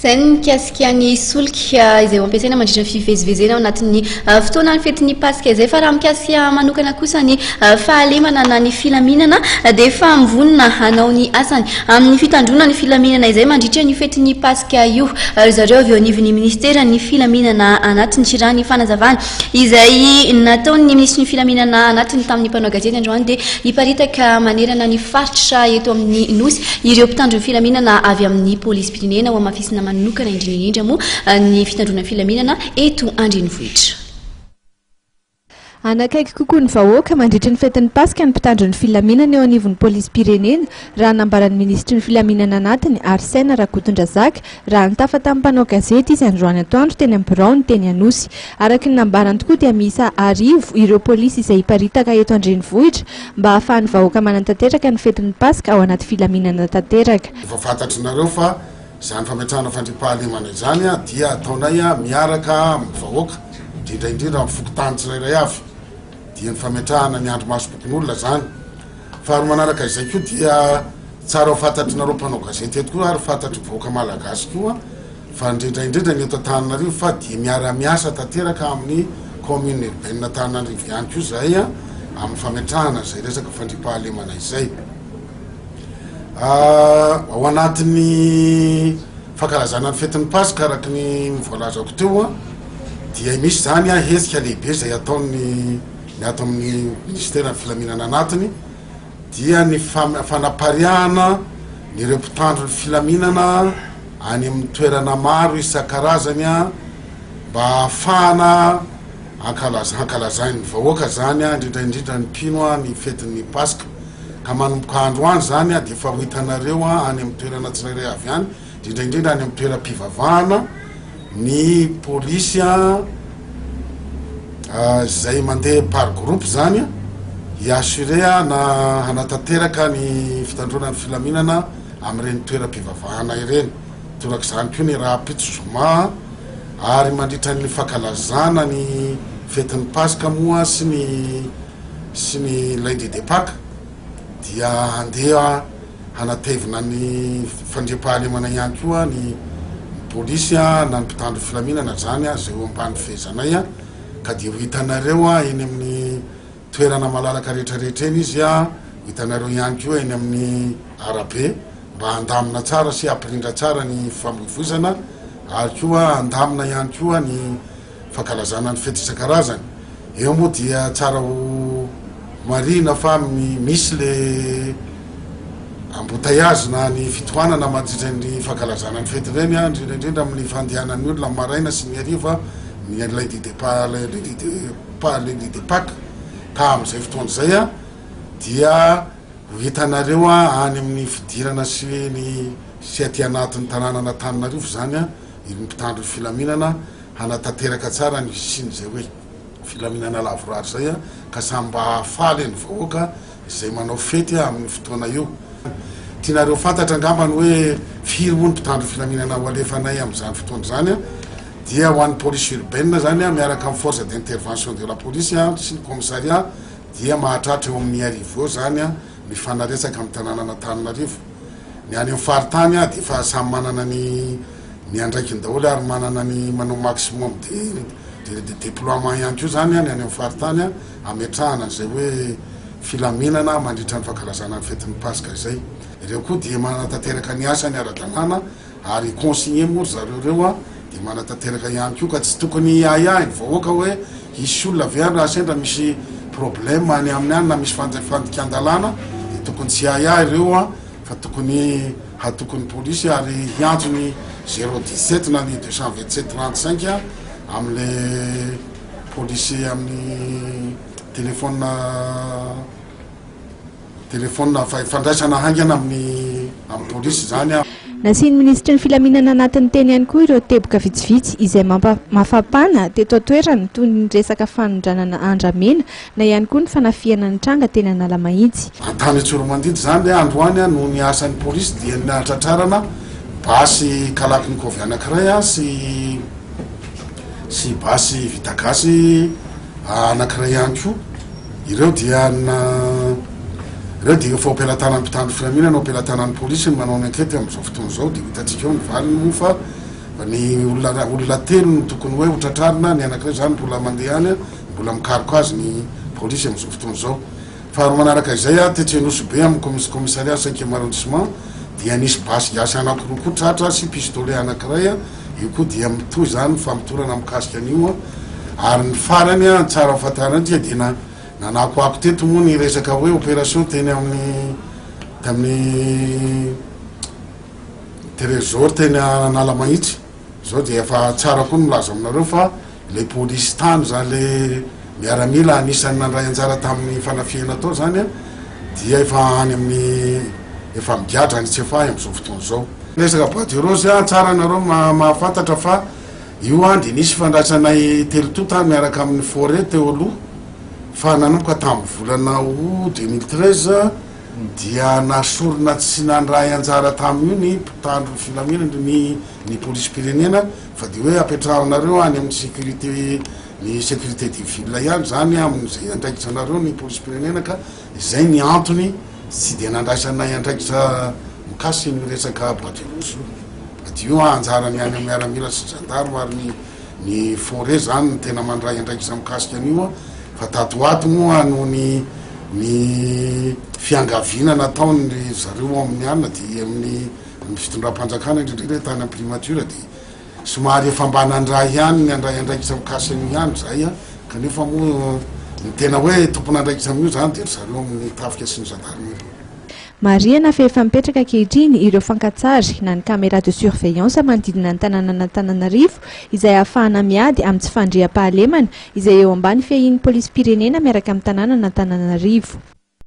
Zay mikasika ny solika izay ampiasaina mandritra ny fivezivezena ao anatin'ny fotoana ny fetin'ny paska izay fa raha mikasika manokana kosa ny fahalemana na ny filaminana dia efa mivonona hanao ny asany amin'ny fitandrona ny filaminana izay mandritra ny fetin'ny paska io. Zareo avy eo anivon'ny ministeran'ny filaminana anatiny tsirany fanazavana izay nataon'ny ministry ny filaminana anatiny tamin'ny mpanao gazety androany dia hiparitaka manerana ny faritra eto amin'ny nosy ireo mpitandro ny filaminana avy amin'ny polisy firenena ho amafisina manokana indrindra moa ny fitandrona filaminana eto andrenivohitra. Anakaiky kokoa ny vahoaka mandritra ny fetin'ny paska ny mpitandro ny filaminana eo anivon'ny polisy firenena raha nambaran'ny ministry ny filaminana anatiny Arsène Rakotondrazaka raha nitafa tamin'ny mpanao gazety izy androany atoandro teny amin'ny ny teny anosy. Araky ny nambarany tokoa dia miisa 10 ireo polisy izay hiparitaka eto andrenivohitra mba ahafahan'ny vahoaka manantanteraka ny fetin'ny paska ao anaty filaminana tanteraka. Efa fantatrinareo fa zany fametrahana fandriam-pahalemana izany dia ataonay miaraka amin'ny vahoaka indrindra amin'ny fokotany tsirairay avy dia ny fametrahana ny andro masobokonyolona zany. Faharoa manaraka izay koa dia tsara ho fantatrinareo mpanao gazety eto koa ary fantatry vahoaka malagasy koa fa indrindra ny eto Antananarivo fa dia miara-miasa tanteraka amin'ny commune urbaine Antananarivo ihany koa zay amin'ny fametrahana zay resaka fandriam-pahalemana izay. Ao anatin'ny fankalazana ny fetin'ny paska araky ny voalazako teo dia misy zany hetsika lehibe zay ataony ato amin'ny ministeran'ny filaminana anatiny dia ny fanapariahana nyreo mpitandro ny filaminana any amin'ny toerana maro isan-karazany mba ahafahana hankalazain'ny vahoaka zany indrindra ny mpino ny fetin'ny paska. Ka manomboka andro any zany dia efa ho hitanareo any amin'ny toerana tsirairay avy any indrindra any amin'ny toeram-pivavahana ny polisy zay mandeha par groupe zany hiassuré na hanatanteraka ny fitandrona ny filaminana amin'ireny toeram-pivavahana ireny. Torak'izany koa ny raha-pitsozoma ary mandritra ny fankalazana ny fetin'ny paska moa sy ny lundi de Pâques dia handeha hanatevina ny fandriam-pahalemana ihany koa ny polisy na ny mpitandro filaminana zany zay ho ambany fehezanay ka dia ho hitanareo eny amin'ny toerana malalaka rehetrarehetra eny izy ho hitanareo ihany koa eny amin'ny arabe mba andamina tsara sy ampirindra tsara ny famoivozana ary koa andamina ihany koa ny fankalazana ny fety isan-karazany. Eo moa dia tsara ho marina fa misy le embouteillage na ny fitohanana mandritra ny fankalazana ny fety ireny indrindra amin'ny fandehanan'ny olona maraina sy ny hariva ny lundi de Pâques. Ka amin'izay fotoana zay dia ho hitanareo any amin'ny fidirana sy aty anatin'ny tanàna Antananarivo zany irony mpitandro filaminana hanatanteraka tsara ny sin'izay hoe filaminana lavorary zay ka samy mba hahafaly ny vahoaka izay manao fety amin'ny fotoana io. Tianareo fantatra angambany hoe firy moa ny mpitandro filaminana ho alefanay amin'izany fotoana zany dia ho an'ny police urbaine zany miaraka amin'ny force d'intervention de la police sy ny commissariat dia mahatratra eo amin'ny arivo zany mifanaretsaka amin'ny tanàna Antananarivo. Ny any amin'ny faritany dia efa samy manana ny andraikiny daholo ary manana ny manao maximum de déploiement ihany koa zany ny any amin'ny faritany ametrahana zay hoe filaminana mandritra ny fankalazana ny fetin'ny paska izay. Ireo koa dia manatanteraka ny asany ara-tanàna ary consigné moa zareo reo dia manatanteraka ihany koa ka tsy tokony ny vahoaka hoe hisy olona avy any raha sendra misy problème any amin'ny any na misy fandikan-dalàna dia tokony tsy ireo fa tokony hatokony polisy ary hiantsony 017 na ny 227 35 amin'le polisy amin'ny telefona fandraisana haingana amin'ny polisy zany. Nasiany ministry ny filaminana anatiny teny ihany koa ireo teboka vitsivitsy izay mafapana teto atoerana toy ny resaka fanondranana andramena na ihany koa ny fanafiana ny tranga teny Analamahitsy. Antany Tsoromandidy zany androany no ny asan'ny polisy dia nahatratrarana basy kalaky ny kovy anankiray sy basy vitagasy anankiray ihany koa. Ireo dia efa ampelantanan'ny mpitandro filaminana ampelantanan'ny polisy ny manao ny ankety amin'izao fotoana izao dia hitantsika eo ny valiny moa fa ny olona telo ny tokony hoe hotratrarina ny anankiray zany mbola mandeha any mbola mikariko azy ny polisy am'izao fotoana zao faharoa manaraka izay a tetrenosy be amin'ny commissariat 5e arrondissement dia nisy basy gasy anankiroa koa tratra sy pistolet anankiray a io koa dia mitoy zany famitorana mikasika an'io a ary ny farany a tsara fatarana dia dia nanakoako teto moa ny resaka hoe opération teny tamin'ny trésor teny anala mahitsy zao dia efa tsara koa milaza aminareo fa le polisy tany zany le miaramila anisan'ny nandray anjara tamin'ny fanafiana tao zany a dia efa any amin'ny efa migadra ny tsy efahy am'izao fotoana zao resaka badirosy a tsara nareo mahafantatra fa io a de nisy fandraisanay telototany miaraka amin'ny forêt teo aloha fa nanomboka tamin'ny volana o 2013 dia nasorona tsy nandray anjara tamin'io ny mpitandro Filaminana ny polisy pirenena fa de hoe apetrahanareo any amin'ny sécurité du ville ihany zany amin'izay andraikitranareo ny polisy pirenena ka izay ny antony tsy de nandraisanay andraikitra mikasy ny resaka badirosy io anjarany any miaramila sy gendarme ary ny forêt zany ny tena mandray andraikitra mikasika an'io fa tatoato moa no ny fiangaviana nataony zareo amin'ny alina dia amin'ny fitondram-panjakana indrindra tany amin'ny primature dia somary efa mba nandray ihany ny andray andraikitra mikasy an'io ihany zay a kanefa moa ny tena hoe tompony andraikitra amin'io zany dia zareo amin'ny tafika sy ny gendarme Mariana fa efa mipetraka ankehitriny ireo fankatsary na ny caméra de surveillance manodidina ny tanàna Antananarivo izay ahafahana miady amin'ny tsy fandriam-pahalemana izay eo ambany fiahin'ny polisy pirenena miaraka amin'ny tanàna Antananarivo.